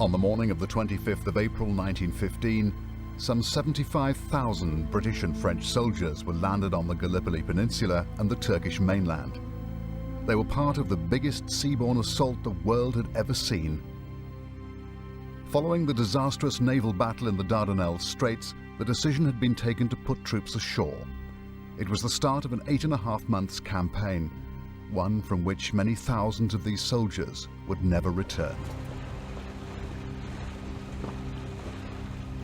On the morning of the 25th of April 1915, some 75,000 British and French soldiers were landed on the Gallipoli Peninsula and the Turkish mainland. They were part of the biggest seaborne assault the world had ever seen. Following the disastrous naval battle in the Dardanelles Straits, the decision had been taken to put troops ashore. It was the start of an 8.5 months campaign, one from which many thousands of these soldiers would never return.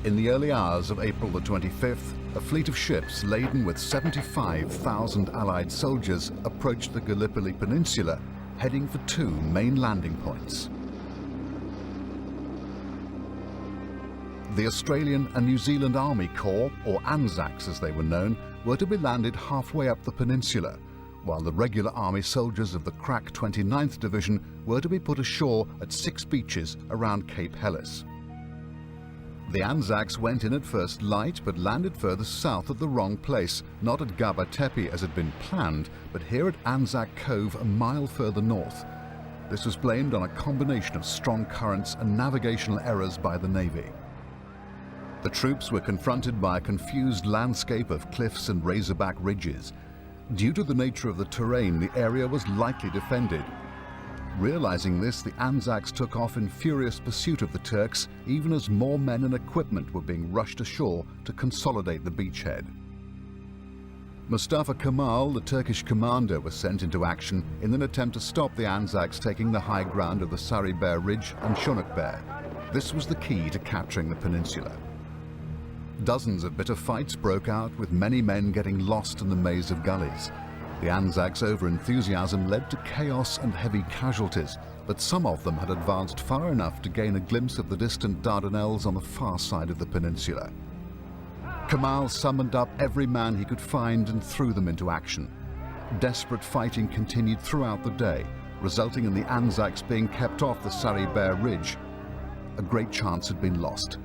In the early hours of April the 25th, a fleet of ships laden with 75,000 Allied soldiers approached the Gallipoli Peninsula, heading for two main landing points. The Australian and New Zealand Army Corps, or ANZACs as they were known, were to be landed halfway up the peninsula, while the regular army soldiers of the crack 29th Division were to be put ashore at 6 beaches around Cape Helles. The ANZACs went in at first light, but landed further south at the wrong place, not at Gaba Tepe as had been planned, but here at ANZAC Cove a mile further north. This was blamed on a combination of strong currents and navigational errors by the Navy. The troops were confronted by a confused landscape of cliffs and razorback ridges. Due to the nature of the terrain, the area was lightly defended. Realizing this, the ANZACs took off in furious pursuit of the Turks, even as more men and equipment were being rushed ashore to consolidate the beachhead. Mustafa Kemal, the Turkish commander, was sent into action in an attempt to stop the ANZACs taking the high ground of the Sarıyer Ridge and Şanlıurfa. This was the key to capturing the peninsula. Dozens of bitter fights broke out, with many men getting lost in the maze of gullies. The ANZACs' overenthusiasm led to chaos and heavy casualties, but some of them had advanced far enough to gain a glimpse of the distant Dardanelles on the far side of the peninsula. Kemal summoned up every man he could find and threw them into action. Desperate fighting continued throughout the day, resulting in the ANZACs being kept off the Sarıyer Ridge. A great chance had been lost.